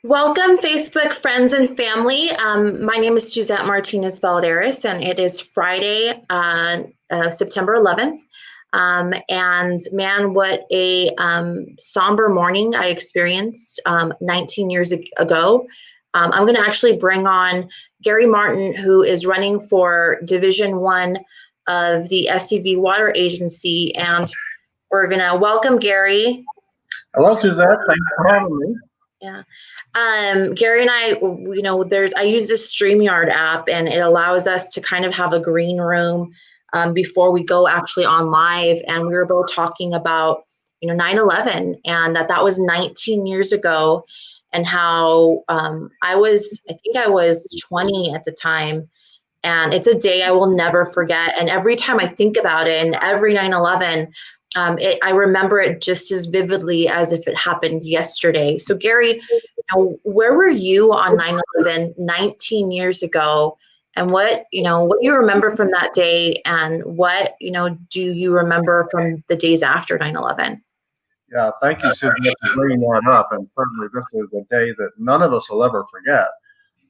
Welcome, Facebook friends and family. My name is Suzette Martinez Valderas, and it is Friday, September 11th. And man, what a somber morning I experienced 19 years ago. I'm going to actually bring on Gary Martin, who is running for Division One of the SCV Water Agency, and we're going to welcome Gary. Hello, Suzette. Thanks for having me. Yeah. Gary and I, I use this StreamYard app, and it allows us to kind of have a green room before we go actually on live. And we were both talking about, 9/11, and that was 19 years ago, and how I think I was 20 at the time. And it's a day I will never forget. And every time I think about it, and every 9/11, I remember it just as vividly as if it happened yesterday. So, Gary, where were you on 9/11 19 years ago? And what you remember from that day, and what, do you remember from the days after 9/11? Yeah, thank you, Suzette, for bringing that up. And certainly, this is a day that none of us will ever forget.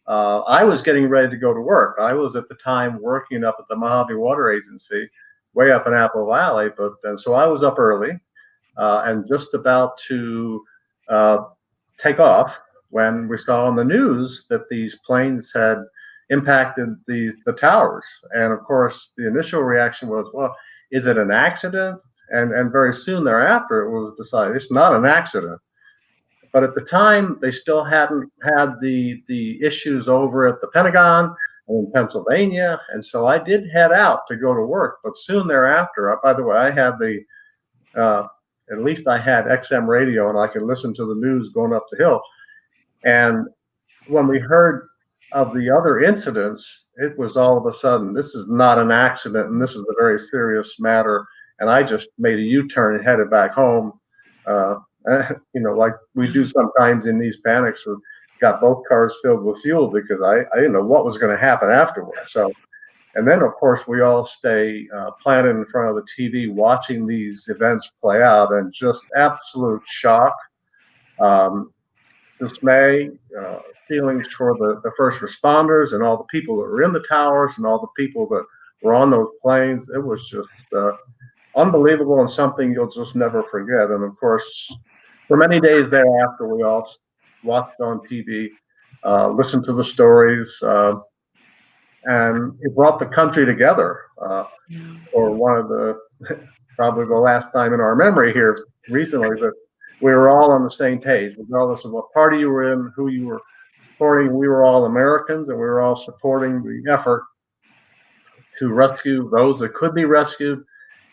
I was getting ready to go to work. I was at the time working up at the Mojave Water Agency, way up in Apple Valley. So I was up early and just about to take off when we saw on the news that these planes had impacted the towers. And of course, the initial reaction was, well, is it an accident? And very soon thereafter, it was decided it's not an accident. But at the time, they still hadn't had the issues over at the Pentagon and in Pennsylvania. And so I did head out to go to work. But soon thereafter, by the way, I had at least I had XM radio, and I could listen to the news going up the hill. And when we heard of the other incidents, it was all of a sudden, this is not an accident, and this is a very serious matter. And I just made a U-turn and headed back home. Like we do sometimes in these panics. We got both cars filled with fuel because I didn't know what was going to happen afterwards. So, and then of course we all stay planted in front of the TV watching these events play out, and just absolute shock, dismay, feelings for the first responders and all the people that were in the towers and all the people that were on those planes. It was just unbelievable, and something you'll just never forget. And of course, for many days thereafter, we all watched on TV, listened to the stories, and it brought the country together for one of probably the last time in our memory here recently that we were all on the same page, regardless of what party you were in, who you were supporting. We were all Americans, and we were all supporting the effort to rescue those that could be rescued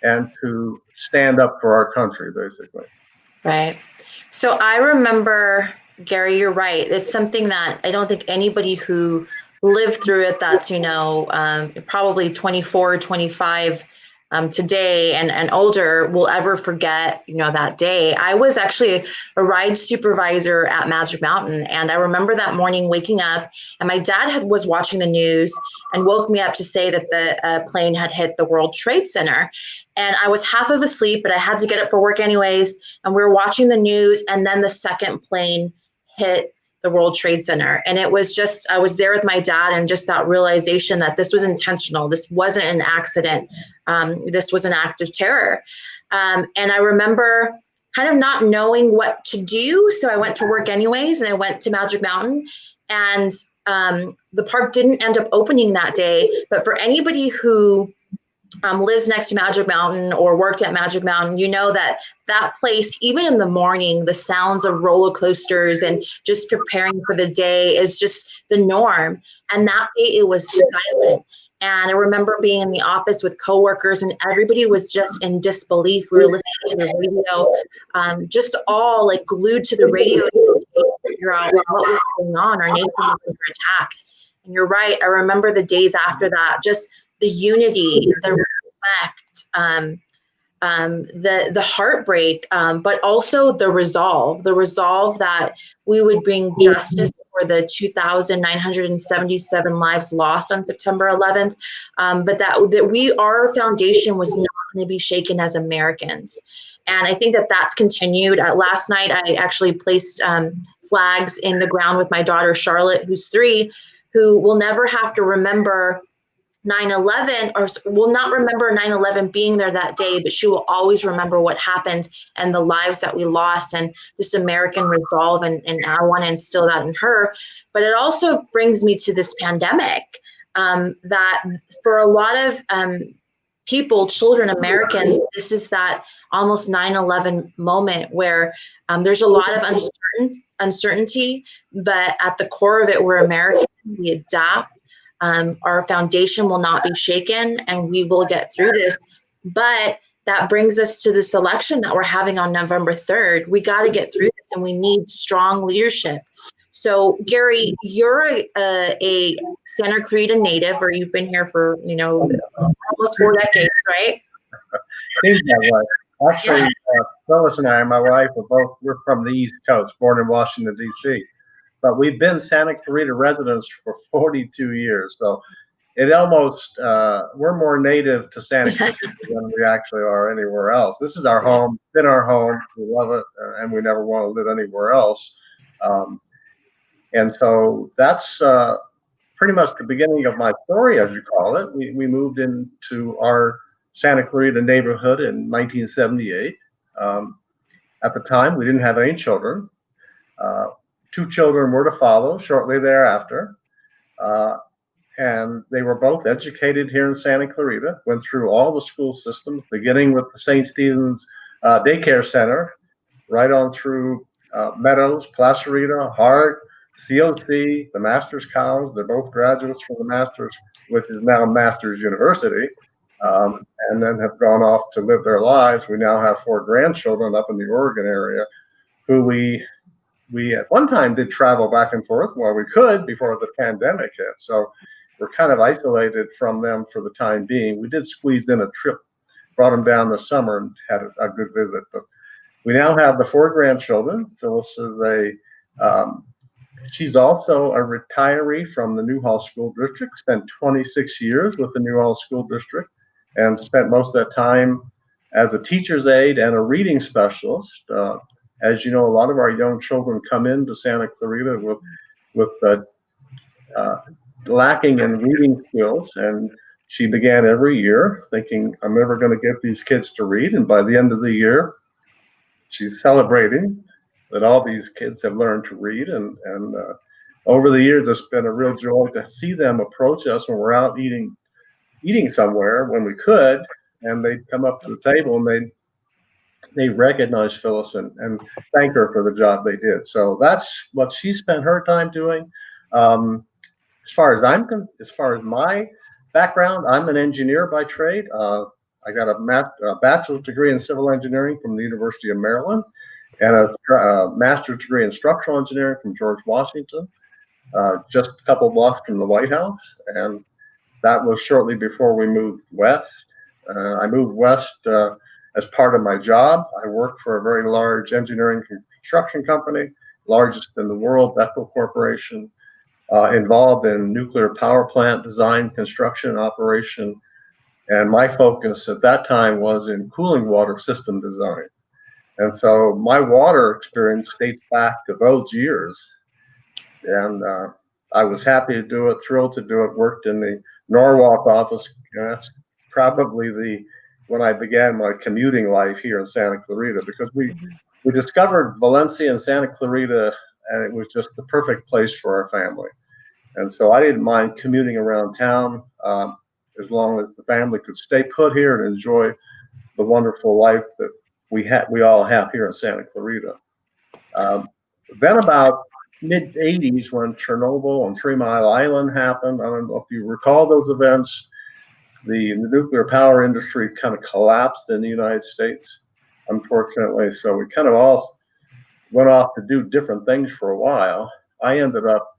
and to stand up for our country, basically. Right. So I remember, Gary, you're right. It's something that I don't think anybody who lived through it, that's, probably 24, 25 today and older, will ever forget, that day. I was actually a ride supervisor at Magic Mountain. And I remember that morning waking up, and my dad was watching the news and woke me up to say that the plane had hit the World Trade Center. And I was half of asleep, but I had to get up for work anyways. And we were watching the news, and then the second plane hit the World Trade Center. And it was just, I was there with my dad, and just that realization that this was intentional. This wasn't an accident. This was an act of terror. And I remember kind of not knowing what to do. So I went to work anyways, and I went to Magic Mountain, and the park didn't end up opening that day. But for anybody who lives next to Magic Mountain or worked at Magic Mountain, you know that place, even in the morning, the sounds of roller coasters and just preparing for the day is just the norm. And that day it was silent. And I remember being in the office with coworkers, and everybody was just in disbelief. We were listening to the radio, just all like glued to the radio to figure out what was going on. Our nation was under attack. And you're right. I remember the days after that, just the unity, the respect, the heartbreak, but also the resolve that we would bring justice for the 2,977 lives lost on September 11th, but that our foundation was not going to be shaken as Americans. And I think that that's continued. Last night, I actually placed flags in the ground with my daughter, Charlotte, who's 3, who will never have to remember 9/11, or will not remember 9/11 being there that day, but she will always remember what happened and the lives that we lost and this American resolve. And I want to instill that in her. But it also brings me to this pandemic, that for a lot of people, children, Americans, this is that almost 9/11 moment where there's a lot of uncertainty, but at the core of it, we're American, we adapt. Our foundation will not be shaken, and we will get through this. But that brings us to this election that we're having on November 3rd. We got to get through this, and we need strong leadership. So, Gary, you're a Santa Clarita native, or you've been here for, almost 4 decades, right? Seems that way. Actually, Phyllis and I, my wife, we're from the East Coast, born in Washington, D.C. But we've been Santa Clarita residents for 42 years. So it almost, we're more native to Santa Clarita than we actually are anywhere else. This is our home, it's been our home, we love it, and we never want to live anywhere else. And so that's pretty much the beginning of my story, as you call it. We moved into our Santa Clarita neighborhood in 1978. At the time, we didn't have any children. 2 children were to follow shortly thereafter. And they were both educated here in Santa Clarita, went through all the school systems, beginning with the St. Stephen's Daycare Center, right on through Meadows, Placerita, Hart, COC, the Masters College. They're both graduates from the Masters, which is now Masters University, and then have gone off to live their lives. We now have 4 grandchildren up in the Oregon area who we at one time did travel back and forth while we could before the pandemic hit. So we're kind of isolated from them for the time being. We did squeeze in a trip, brought them down this summer and had a good visit. But we now have the 4 grandchildren. Phyllis is she's also a retiree from the Newhall School District, spent 26 years with the Newhall School District, and spent most of that time as a teacher's aide and a reading specialist. As you know, a lot of our young children come into Santa Clarita with lacking in reading skills, and she began every year thinking, I'm never going to get these kids to read. And by the end of the year, she's celebrating that all these kids have learned to read. And over the years, it's been a real joy to see them approach us when we're out eating somewhere when we could, and they'd come up to the table and they recognize Phyllis and thank her for the job they did. So that's what she spent her time doing. As far as my background, I'm an engineer by trade. I got a bachelor's degree in civil engineering from the University of Maryland, and a master's degree in structural engineering from George Washington, just a couple blocks from the White House. And that was shortly before we moved west. I moved west as part of my job. I worked for a very large engineering construction company, largest in the world, Bechtel Corporation, involved in nuclear power plant design, construction, operation. And my focus at that time was in cooling water system design. And so my water experience dates back to those years. And I was happy to do it, thrilled to do it, worked in the Norwalk office. And that's probably when I began my commuting life here in Santa Clarita, because we discovered Valencia and Santa Clarita, and it was just the perfect place for our family. And so I didn't mind commuting around town as long as the family could stay put here and enjoy the wonderful life that we all have here in Santa Clarita. Then about mid-'80s, when Chernobyl and 3 Mile Island happened, I don't know if you recall those events, the nuclear power industry kind of collapsed in the United States, unfortunately. So we kind of all went off to do different things for a while. I ended up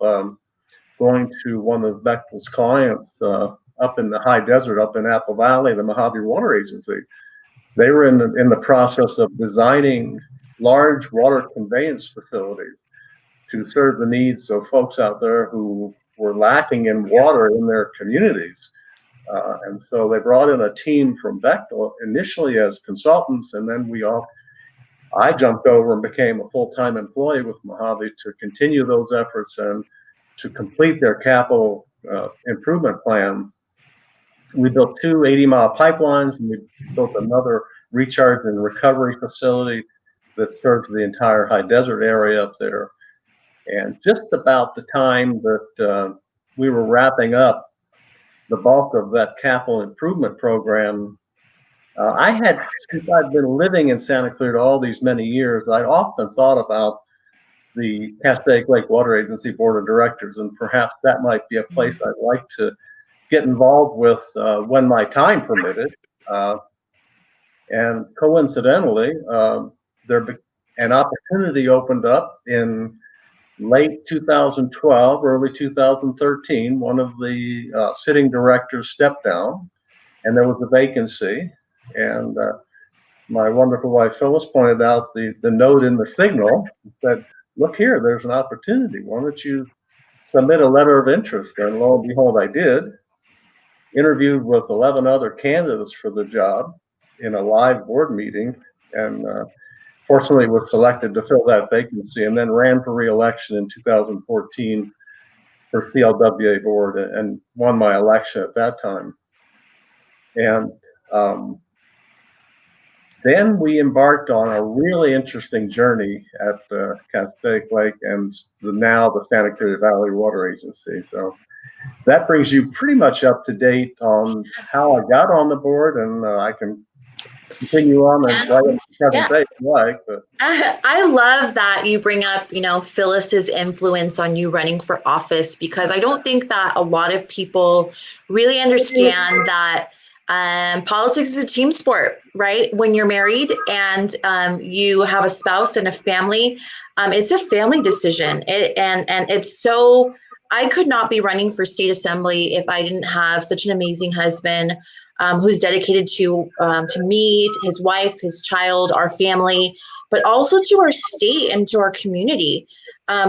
going to one of Bechtel's clients up in the high desert, up in Apple Valley, the Mojave Water Agency. They were in the process of designing large water conveyance facilities to serve the needs of folks out there who were lacking in water in their communities. And so they brought in a team from Bechtel initially as consultants, and then we all I jumped over and became a full-time employee with Mojave to continue those efforts and to complete their capital improvement plan. We built two 80-mile pipelines, and we built another recharge and recovery facility that serves the entire high desert area up there. And just about the time that we were wrapping up the bulk of that capital improvement program, since I'd been living in Santa Clarita all these many years, I often thought about the Castaic Lake Water Agency Board of Directors, and perhaps that might be a place I'd like to get involved with when my time permitted. And coincidentally, an opportunity opened up in late 2012, early 2013. One of the sitting directors stepped down, and there was a vacancy. And my wonderful wife Phyllis pointed out the note in the signal and said, "Look here, there's an opportunity. Why don't you submit a letter of interest?" And lo and behold, I did. Interviewed with 11 other candidates for the job in a live board meeting, and fortunately was selected to fill that vacancy, and then ran for re-election in 2014 for CLWA board and won my election at that time. And then we embarked on a really interesting journey at Castaic Lake and now the Santa Clarita Valley Water Agency. So that brings you pretty much up to date on how I got on the board, and I can continue on and right up to present day if you like. But I love that you bring up, Phyllis's influence on you running for office, because I don't think that a lot of people really understand that politics is a team sport, right? When you're married and you have a spouse and a family, it's a family decision. And it's so, I could not be running for state assembly if I didn't have such an amazing husband who's dedicated to me, to his wife, his child, our family, but also to our state and to our community.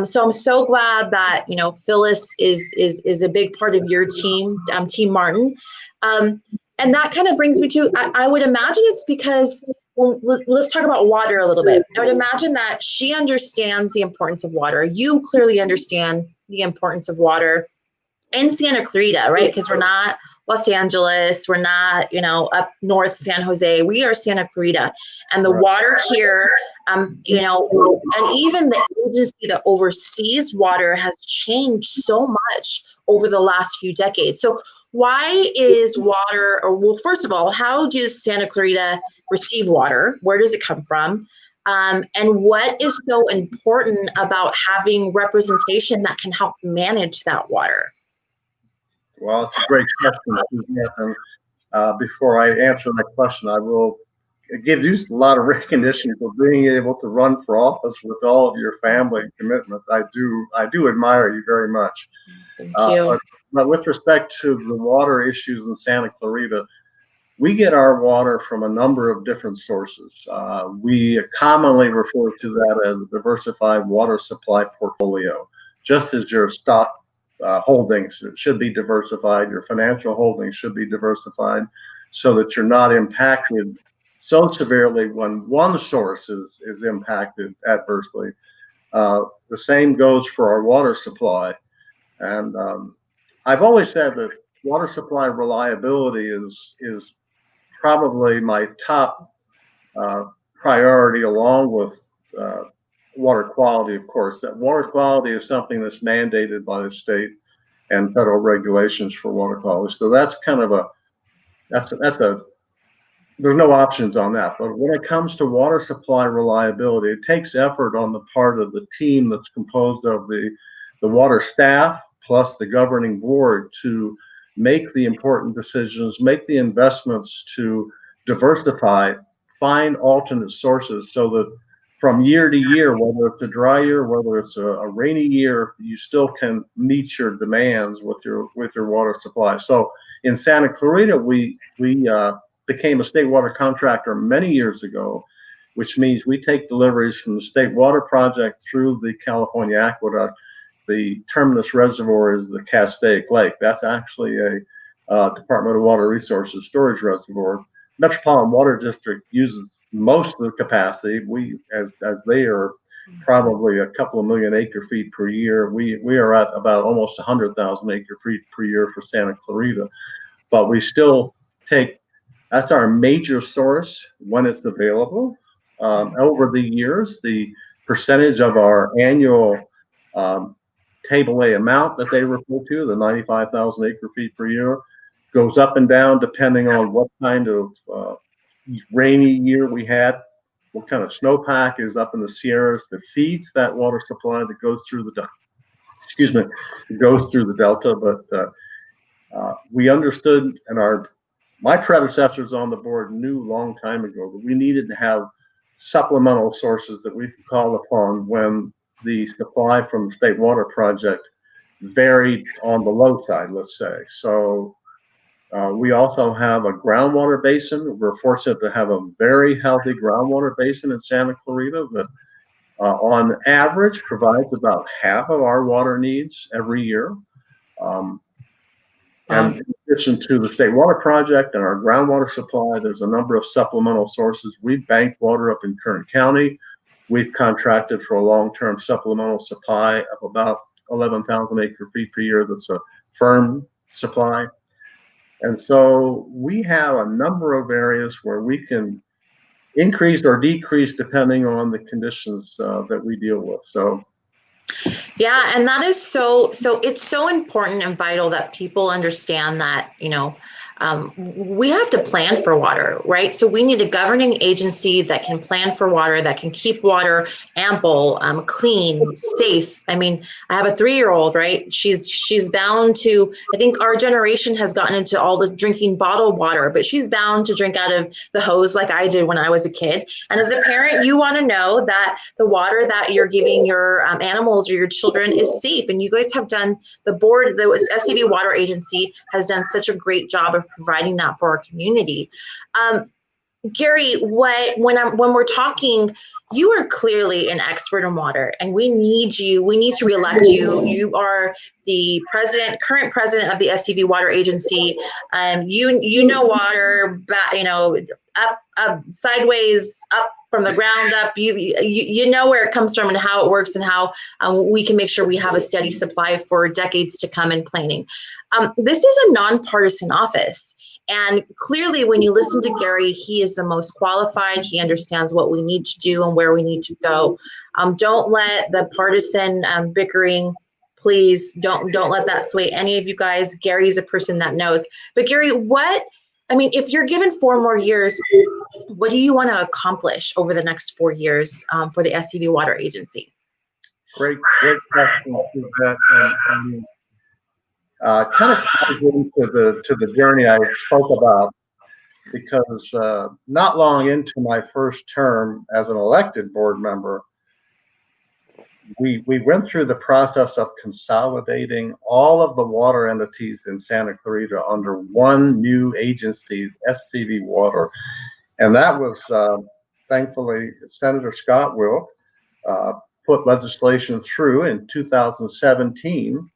So I'm so glad that Phyllis is a big part of your team, Team Martin. And that kind of brings me to, I would imagine it's because, well, let's talk about water a little bit. I would imagine that she understands the importance of water. You clearly understand the importance of water in Santa Clarita, right? Because we're not Los Angeles, we're not, up north San Jose. We are Santa Clarita, and the water here, and even the agency that oversees water has changed so much over the last few decades. So why is water, well, first of all, how does Santa Clarita receive water? Where does it come from? And what is so important about having representation that can help manage that water? Well, it's a great question, Suzanne. And before I answer that question, I will give you a lot of recognition for being able to run for office with all of your family commitments. I do admire you very much. Thank you. But with respect to the water issues in Santa Clarita, we get our water from a number of different sources. We commonly refer to that as a diversified water supply portfolio, just as your stock holdings should be diversified, your financial holdings should be diversified, so that you're not impacted so severely when one source is impacted adversely. The same goes for our water supply. And I've always said that water supply reliability is probably my top priority, along with water quality, of course. That water quality is something that's mandated by the state and federal regulations for water quality. So that's kind of there's no options on that. But when it comes to water supply reliability, it takes effort on the part of the team that's composed of the water staff plus the governing board to make the important decisions, make the investments to diversify, find alternate sources, so that from year to year, whether it's a dry year, whether it's a rainy year, you still can meet your demands with your water supply. So in Santa Clarita, we became a state water contractor many years ago, which means we take deliveries from the State Water Project through the California Aqueduct. The terminus reservoir is the Castaic Lake. That's actually a Department of Water Resources storage reservoir. Metropolitan Water District uses most of the capacity. We, as they are probably a couple of million acre feet per year, we are at about almost 100,000 acre feet per year for Santa Clarita. But we still take, that's our major source when it's available. Over the years, the percentage of our annual table A amount that they refer to, the 95,000 acre feet per year, goes up and down depending on what kind of rainy year we had, what kind of snowpack is up in the Sierras that feeds that water supply that goes through the, goes through the Delta. But we understood, and my predecessors on the board knew a long time ago that we needed to have supplemental sources that we could call upon when the supply from the State Water Project varied on the low side, let's say. So we also have a groundwater basin. We're fortunate to have a very healthy groundwater basin in Santa Clarita that on average provides about half of our water needs every year. And in addition to the State Water Project and our groundwater supply, there's a number of supplemental sources. We've banked water up in Kern County. We've contracted for a long-term supplemental supply of about 11,000 acre feet per year. That's a firm supply. And so we have a number of areas where we can increase or decrease depending on the conditions that we deal with. So yeah, and that is so it's so important and vital that people understand that, we have to plan for water, right? So we need a governing agency that can plan for water, that can keep water ample, clean, safe. I mean, I have a 3-year-old, right? She's bound to, I think our generation has gotten into all the drinking bottled water, but she's bound to drink out of the hose like I did when I was a kid. And as a parent, you want to know that the water that you're giving your animals or your children is safe. And you guys have done, the board, the SCV Water Agency has done such a great job of providing that for our community. Gary, when we're talking, you are clearly an expert in water, and we need you. We need to reelect you. You are the current president of the SCV Water Agency. You know water, up, sideways, up from the ground up. You know where it comes from and how it works and how we can make sure we have a steady supply for decades to come in planning. This is a nonpartisan office. And clearly, when you listen to Gary, he is the most qualified. He understands what we need to do and where we need to go. Don't let the partisan bickering, please don't let that sway any of you guys. Gary's a person that knows. But Gary, if you're given 4 more years, what do you want to accomplish over the next 4 years for the SCV Water Agency? Great question to that. Kind of ties into the journey I spoke about, because not long into my first term as an elected board member, we went through the process of consolidating all of the water entities in Santa Clarita under one new agency, SCV Water. And that was, thankfully, Senator Scott Wilk put legislation through in 2017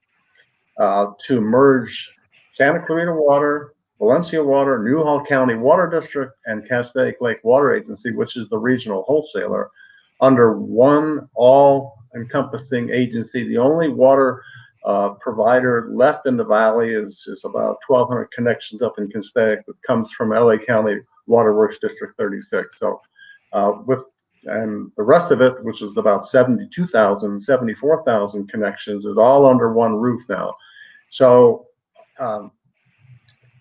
to merge Santa Clarita Water, Valencia Water, Newhall County Water District, and Castaic Lake Water Agency, which is the regional wholesaler, under one all-encompassing agency. The only water provider left in the valley is about 1,200 connections up in Castaic that comes from LA County Waterworks District 36. So and the rest of it, which is about 74,000 connections, is all under one roof now. So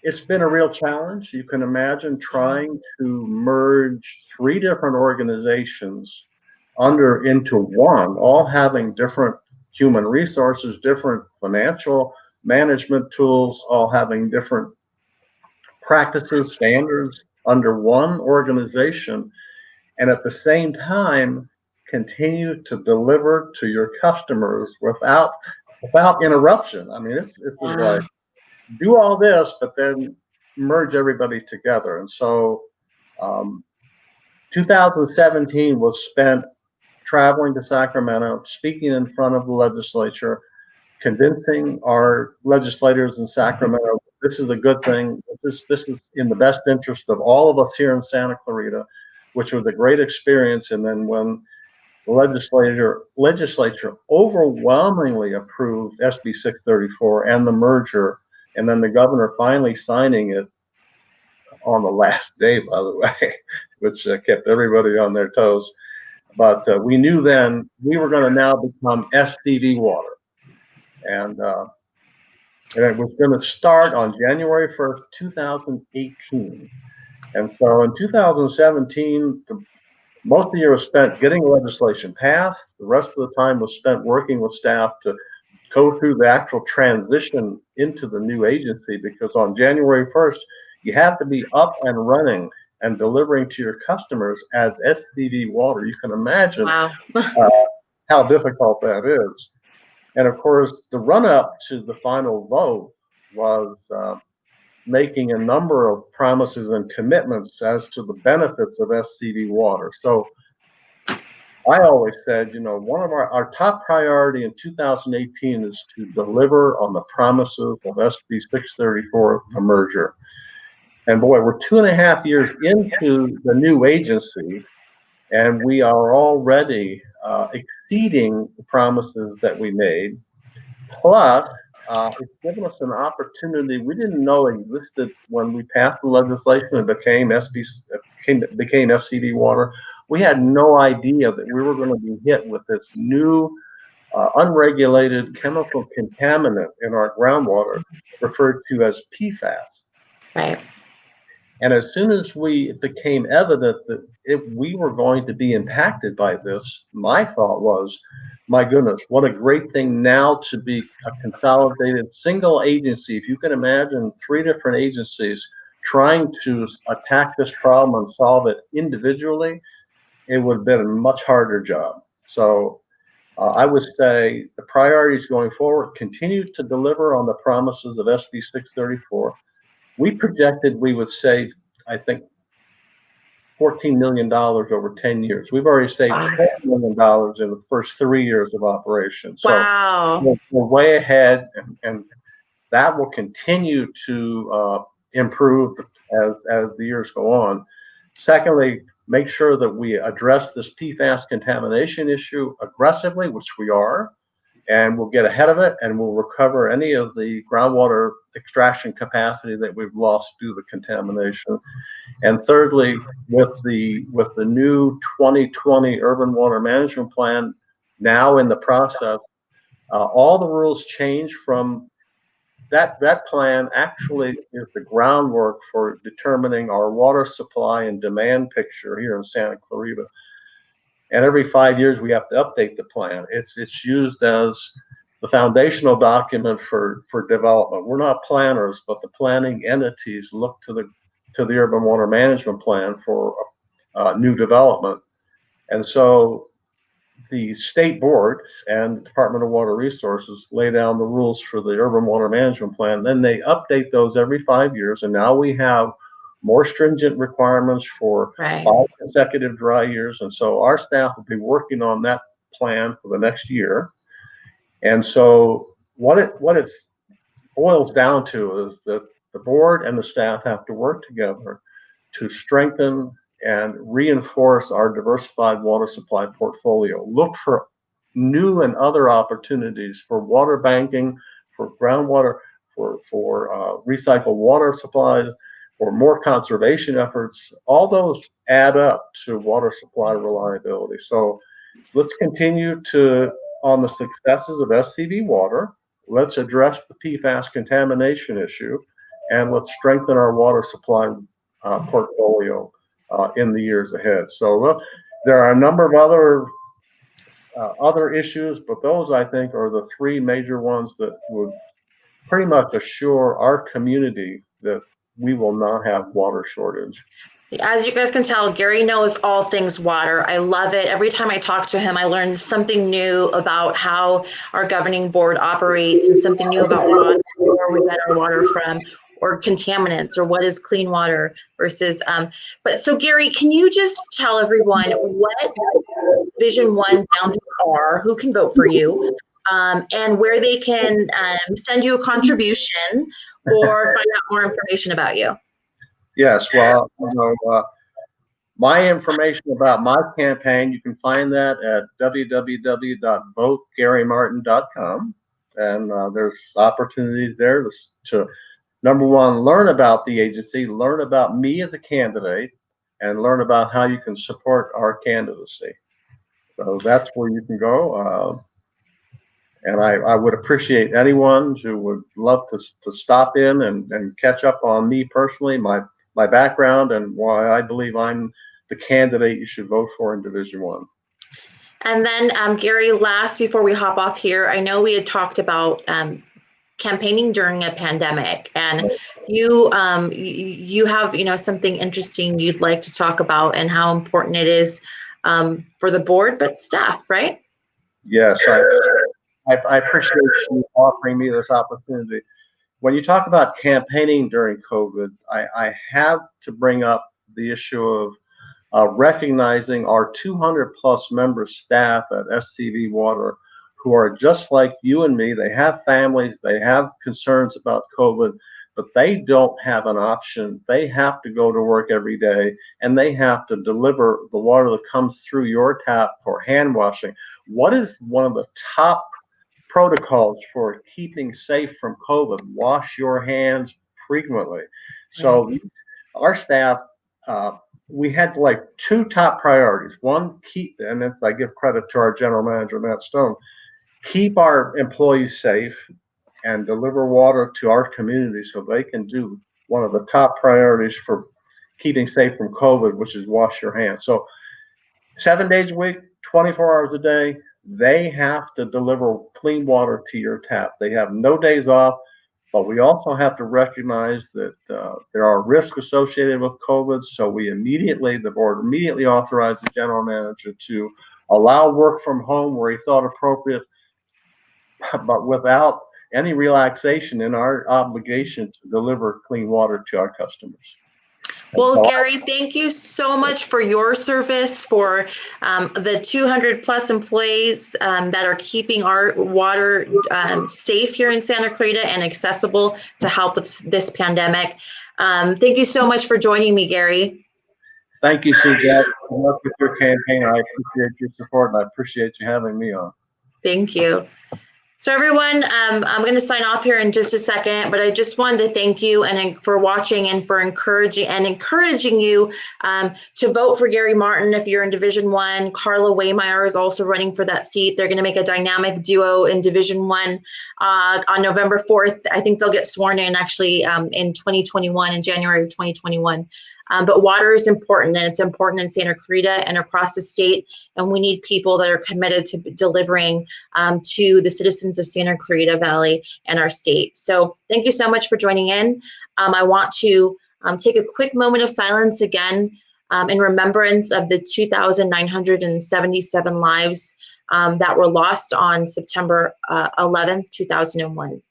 it's been a real challenge. You can imagine trying to merge 3 different organizations into one, all having different human resources, different financial management tools, all having different practices, standards under one organization, and at the same time continue to deliver to your customers without interruption. I mean, it's like, do all this, but then merge everybody together. And so 2017 was spent traveling to Sacramento, speaking in front of the legislature, convincing our legislators in Sacramento this is a good thing. This is in the best interest of all of us here in Santa Clarita, which was a great experience. And then when the legislature overwhelmingly approved SB 634 and the merger, and then the governor finally signing it on the last day, by the way, which kept everybody on their toes. But we knew then we were going to now become SCV water. And it was going to start on January 1st, 2018. And so in 2017, most of the year was spent getting legislation passed. The rest of the time was spent working with staff to go through the actual transition into the new agency, because on January 1st, you have to be up and running and delivering to your customers as SCV water. You can imagine how difficult that is. And of course, the run-up to the final vote was making a number of promises and commitments as to the benefits of SCV water. So I always said, one of our top priority in 2018 is to deliver on the promises of SB 634, the merger. And boy, we're 2.5 years into the new agency, and we are already exceeding the promises that we made. Plus, it's given us an opportunity we didn't know existed when we passed the legislation and became SCV water. We had no idea that we were going to be hit with this new unregulated chemical contaminant in our groundwater, referred to as PFAS. Right. And as soon as it became evident that if we were going to be impacted by this, my thought was, my goodness, what a great thing now to be a consolidated single agency. If you can imagine 3 different agencies trying to attack this problem and solve it individually, it would have been a much harder job. So I would say the priorities going forward: continue to deliver on the promises of SB 634. We projected we would save, I think, $14 million over 10 years. We've already saved $12 million in the first 3 years of operation. So we're way ahead, and that will continue to improve as the years go on. Secondly, make sure that we address this PFAS contamination issue aggressively, which we are, and we'll get ahead of it, and we'll recover any of the groundwater extraction capacity that we've lost due to the contamination. And thirdly, with the new 2020 urban water management plan now in the process, all the rules change from that plan. Actually is the groundwork for determining our water supply and demand picture here in Santa Clarita. And every 5 years we have to update the plan. It's used as the foundational document for development. We're not planners, but the planning entities look to the urban water management plan for new development. And so the state board and the Department of Water Resources lay down the rules for the urban water management plan. Then they update those every 5 years, and now we have more stringent requirements for 5 consecutive dry years. And so our staff will be working on that plan for the next year. And so what it boils down to is that the board and the staff have to work together to strengthen and reinforce our diversified water supply portfolio. Look for new and other opportunities for water banking, for groundwater, for recycled water supplies, for more conservation efforts. All those add up to water supply reliability. So let's continue on the successes of SCV water. Let's address the PFAS contamination issue, and let's strengthen our water supply portfolio in the years ahead. So there are a number of other issues, but those, I think, are the 3 major ones that would pretty much assure our community that we will not have water shortage. As you guys can tell, Gary knows all things water. I love it. Every time I talk to him, I learn something new about how our governing board operates, and something new about where we get our water from, or contaminants, or what is clean water versus. But so, Gary, can you just tell everyone what Vision 1 boundaries are, who can vote for you, and where they can send you a contribution or find out more information about you. Yes, well, my information about my campaign, you can find that at www.votegarymartin.com. And there's opportunities there to, number one, learn about the agency, learn about me as a candidate, and learn about how you can support our candidacy. So that's where you can go. And I would appreciate anyone who would love to stop in and catch up on me personally, my background, and why I believe I'm the candidate you should vote for in Division 1. And then, Gary, last before we hop off here, I know we had talked about campaigning during a pandemic, and you have something interesting you'd like to talk about and how important it is for the board, but staff, right? Yes, I appreciate you offering me this opportunity. When you talk about campaigning during COVID, I have to bring up the issue of recognizing our 200 plus member staff at SCV Water who are just like you and me. They have families, they have concerns about COVID, but they don't have an option. They have to go to work every day, and they have to deliver the water that comes through your tap for hand washing. What is one of the top protocols for keeping safe from COVID? Wash your hands frequently. So our staff, we had like two top priorities. One, keep, and I give credit to our general manager, Matt Stone, keep our employees safe and deliver water to our community so they can do one of the top priorities for keeping safe from COVID, which is wash your hands. So 7 days a week, 24 hours a day, they have to deliver clean water to your tap. They have no days off, but we also have to recognize that there are risks associated with COVID. So the board immediately authorized the general manager to allow work from home where he thought appropriate, but without any relaxation in our obligation to deliver clean water to our customers. Well, Gary, thank you so much for your service, for the 200 plus employees that are keeping our water safe here in Santa Clarita and accessible to help with this pandemic. Thank you so much for joining me, Gary. Thank you, Suzette. Good luck with your campaign. I appreciate your support, and I appreciate you having me on. Thank you. So everyone, I'm going to sign off here in just a second, but I just wanted to thank you and for watching and for encouraging you to vote for Gary Martin if you're in Division 1. Carla Waymeyer is also running for that seat. They're going to make a dynamic duo in Division 1 on November 4th. I think they'll get sworn in actually in 2021, in January of 2021. But water is important, and it's important in Santa Clarita and across the state, and we need people that are committed to delivering to the citizens of Santa Clarita Valley and our state. So thank you so much for joining in. I want to take a quick moment of silence again in remembrance of the 2,977 lives that were lost on September 11th, 2001.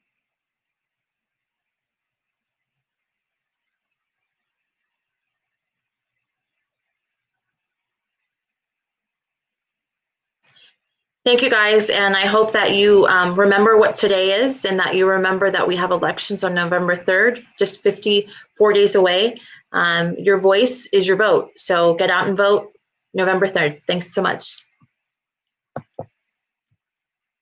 Thank you, guys, and I hope that you remember what today is, and that you remember that we have elections on November 3rd, just 54 days away. Your voice is your vote, so get out and vote November 3rd. Thanks so much.